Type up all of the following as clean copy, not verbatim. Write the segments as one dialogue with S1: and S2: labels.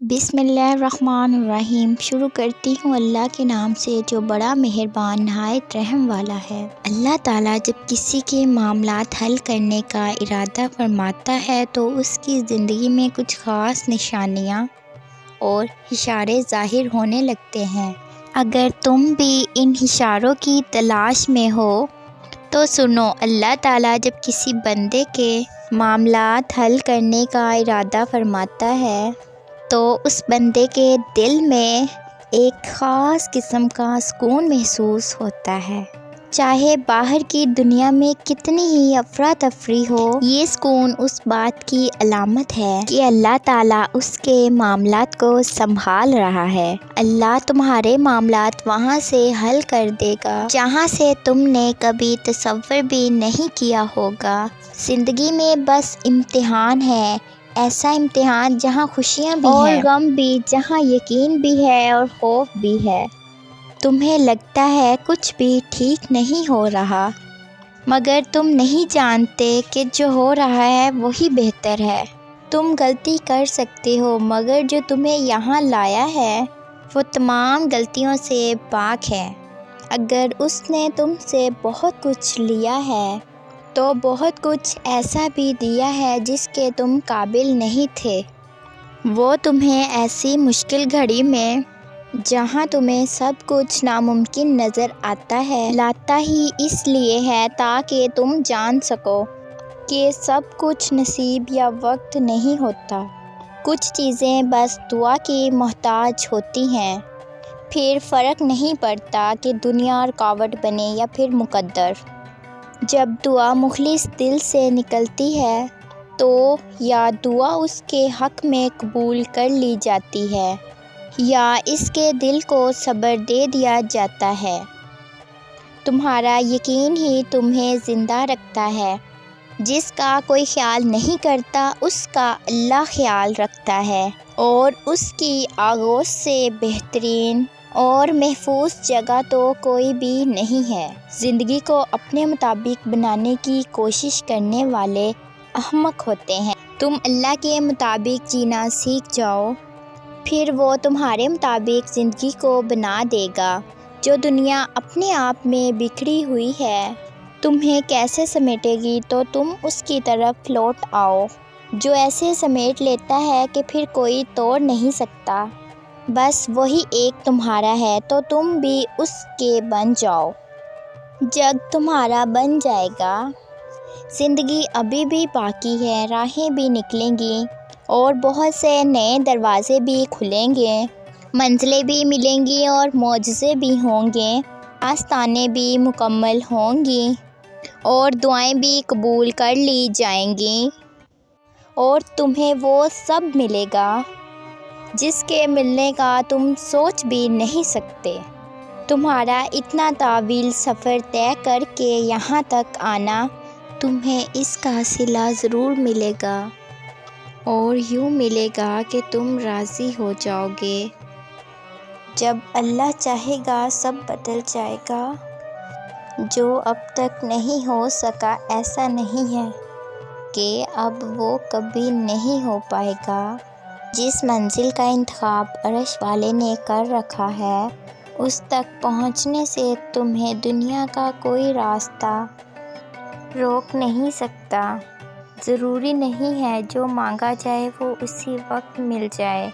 S1: بسم اللہ الرحمن الرحیم۔ شروع کرتی ہوں اللہ کے نام سے جو بڑا مہربان نہایت رحم والا ہے۔ اللہ تعالیٰ جب کسی کے معاملات حل کرنے کا ارادہ فرماتا ہے تو اس کی زندگی میں کچھ خاص نشانیاں اور اشارے ظاہر ہونے لگتے ہیں۔ اگر تم بھی ان اشاروں کی تلاش میں ہو تو سنو، اللہ تعالیٰ جب کسی بندے کے معاملات حل کرنے کا ارادہ فرماتا ہے تو اس بندے کے دل میں ایک خاص قسم کا سکون محسوس ہوتا ہے۔ چاہے باہر کی دنیا میں کتنی ہی افراتفری ہو، یہ سکون اس بات کی علامت ہے کہ اللہ تعالیٰ اس کے معاملات کو سنبھال رہا ہے۔ اللہ تمہارے معاملات وہاں سے حل کر دے گا جہاں سے تم نے کبھی تصور بھی نہیں کیا ہوگا۔ زندگی میں بس امتحان ہے، ایسا امتحان جہاں خوشیاں بھی اور غم بھی، جہاں یقین بھی ہے اور خوف بھی ہے۔ تمہیں لگتا ہے کچھ بھی ٹھیک نہیں ہو رہا، مگر تم نہیں جانتے کہ جو ہو رہا ہے وہی بہتر ہے۔ تم غلطی کر سکتے ہو، مگر جو تمہیں یہاں لایا ہے وہ تمام غلطیوں سے پاک ہے۔ اگر اس نے تم سے بہت کچھ لیا ہے تو بہت کچھ ایسا بھی دیا ہے جس کے تم قابل نہیں تھے۔ وہ تمہیں ایسی مشکل گھڑی میں جہاں تمہیں سب کچھ ناممکن نظر آتا ہے لاتا ہی اس لیے ہے تاکہ تم جان سکو کہ سب کچھ نصیب یا وقت نہیں ہوتا۔ کچھ چیزیں بس دعا کی محتاج ہوتی ہیں، پھر فرق نہیں پڑتا کہ دنیا رکاوٹ بنے یا پھر مقدر۔ جب دعا مخلص دل سے نکلتی ہے تو یا دعا اس کے حق میں قبول کر لی جاتی ہے یا اس کے دل کو صبر دے دیا جاتا ہے۔ تمہارا یقین ہی تمہیں زندہ رکھتا ہے۔ جس کا کوئی خیال نہیں کرتا اس کا اللہ خیال رکھتا ہے، اور اس کی آغوش سے بہترین اور محفوظ جگہ تو کوئی بھی نہیں ہے۔ زندگی کو اپنے مطابق بنانے کی کوشش کرنے والے احمق ہوتے ہیں۔ تم اللہ کے مطابق جینا سیکھ جاؤ، پھر وہ تمہارے مطابق زندگی کو بنا دے گا۔ جو دنیا اپنے آپ میں بکھری ہوئی ہے تمہیں کیسے سمیٹے گی تو تم اس کی طرف لوٹ آؤ۔ جو ایسے سمیٹ لیتا ہے کہ پھر کوئی توڑ نہیں سکتا، بس وہی ایک تمہارا ہے تو تم بھی اس کے بن جاؤ۔ جگ تمہارا بن جائے گا۔ زندگی ابھی بھی باقی ہے، راہیں بھی نکلیں گی اور بہت سے نئے دروازے بھی کھلیں گے، منزلیں بھی ملیں گی اور معجزے بھی ہوں گے، آستانے بھی مکمل ہوں گی اور دعائیں بھی قبول کر لی جائیں گی، اور تمہیں وہ سب ملے گا جس کے ملنے کا تم سوچ بھی نہیں سکتے۔ تمہارا اتنا طویل سفر طے کر کے یہاں تک آنا، تمہیں اس کا صلہ ضرور ملے گا، اور یوں ملے گا کہ تم راضی ہو جاؤ گے۔ جب اللہ چاہے گا سب بدل جائے گا۔ جو اب تک نہیں ہو سکا ایسا نہیں ہے کہ اب وہ کبھی نہیں ہو پائے گا۔ جس منزل کا انتخاب عرش والے نے کر رکھا ہے اس تک پہنچنے سے تمہیں دنیا کا کوئی راستہ روک نہیں سکتا۔ ضروری نہیں ہے جو مانگا جائے وہ اسی وقت مل جائے،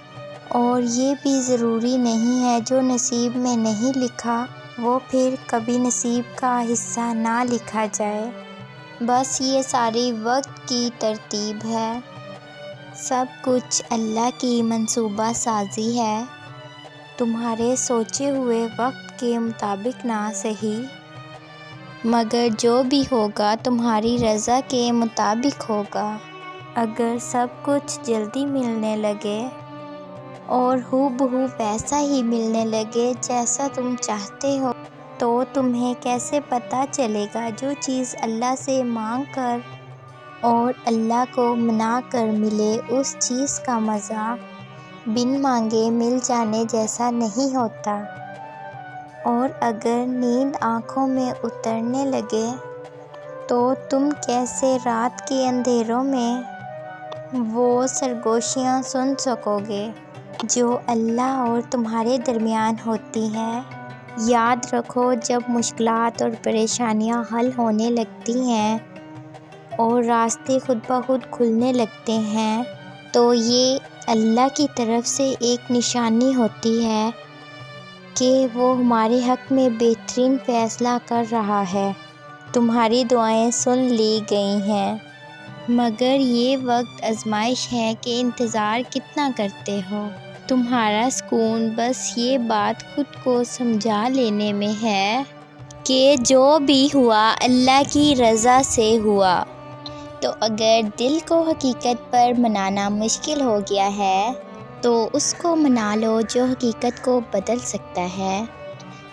S1: اور یہ بھی ضروری نہیں ہے جو نصیب میں نہیں لکھا وہ پھر کبھی نصیب کا حصہ نہ لکھا جائے۔ بس یہ ساری وقت کی ترتیب ہے۔ سب کچھ اللہ کی منصوبہ سازی ہے، تمہارے سوچے ہوئے وقت کے مطابق نہ صحیح، مگر جو بھی ہوگا تمہاری رضا کے مطابق ہوگا۔ اگر سب کچھ جلدی ملنے لگے اور ہو بہو ویسا ہی ملنے لگے جیسا تم چاہتے ہو تو تمہیں کیسے پتہ چلے گا؟ جو چیز اللہ سے مانگ کر اور اللہ کو منا کر ملے اس چیز کا مزہ بن مانگے مل جانے جیسا نہیں ہوتا۔ اور اگر نیند آنکھوں میں اترنے لگے تو تم کیسے رات کے اندھیروں میں وہ سرگوشیاں سن سکو گے؟ جو اللہ اور تمہارے درمیان ہوتی ہے۔ یاد رکھو، جب مشکلات اور پریشانیاں حل ہونے لگتی ہیں اور راستے خود بخود کھلنے لگتے ہیں تو یہ اللہ کی طرف سے ایک نشانی ہوتی ہے کہ وہ ہمارے حق میں بہترین فیصلہ کر رہا ہے۔ تمہاری دعائیں سن لی گئی ہیں، مگر یہ وقت آزمائش ہے کہ انتظار کتنا کرتے ہو۔ تمہارا سکون بس یہ بات خود کو سمجھا لینے میں ہے کہ جو بھی ہوا اللہ کی رضا سے ہوا۔ تو اگر دل کو حقیقت پر منانا مشکل ہو گیا ہے تو اس کو منا لو جو حقیقت کو بدل سکتا ہے۔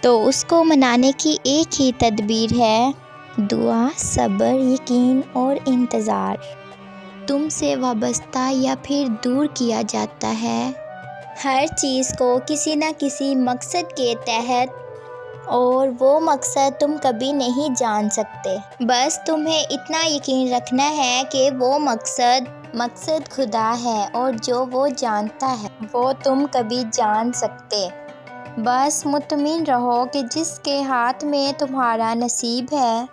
S1: تو اس کو منانے کی ایک ہی تدبیر ہے، دعا، صبر، یقین اور انتظار۔ تم سے وابستہ یا پھر دور کیا جاتا ہے ہر چیز کو کسی نہ کسی مقصد کے تحت، اور وہ مقصد تم کبھی نہیں جان سکتے۔ بس تمہیں اتنا یقین رکھنا ہے کہ وہ مقصد خدا ہے، اور جو وہ جانتا ہے وہ تم کبھی جان سکتے۔ بس مطمئن رہو کہ جس کے ہاتھ میں تمہارا نصیب ہے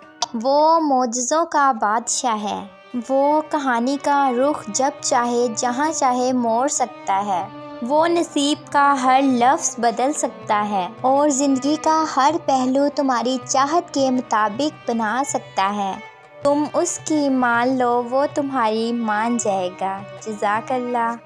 S1: وہ معجزوں کا بادشاہ ہے۔ وہ کہانی کا رخ جب چاہے جہاں چاہے موڑ سکتا ہے۔ وہ نصیب کا ہر لفظ بدل سکتا ہے اور زندگی کا ہر پہلو تمہاری چاہت کے مطابق بنا سکتا ہے۔ تم اس کی مان لو، وہ تمہاری مان جائے گا۔ جزاک اللہ۔